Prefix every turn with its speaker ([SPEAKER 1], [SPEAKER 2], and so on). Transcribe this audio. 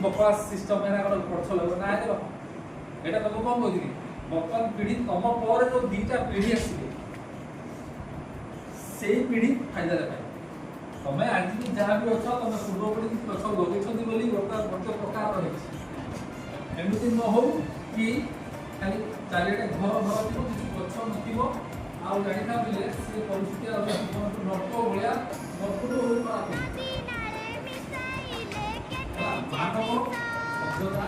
[SPEAKER 1] बकवास सिस्टम है ना पढ़छ लगे ना है एटा तुम कौन कहती वर्तमान पीढ़ी तुम पर जो दीटा पीढ़ी आसवे से पीढ़ी फायदा पाए तुम्हें आज भी जहाँ भी अच्छा तुम पूर्व पीढ़ी गछ लगे बर्तमान गच प्रकार रही एमती न हो कि खाली चारिटे घर घर थी किसी गछ नथिबो आउ जानिथा बेले से परिस्थिति नर्क भाया नर्कटू हो मानव सभ्यता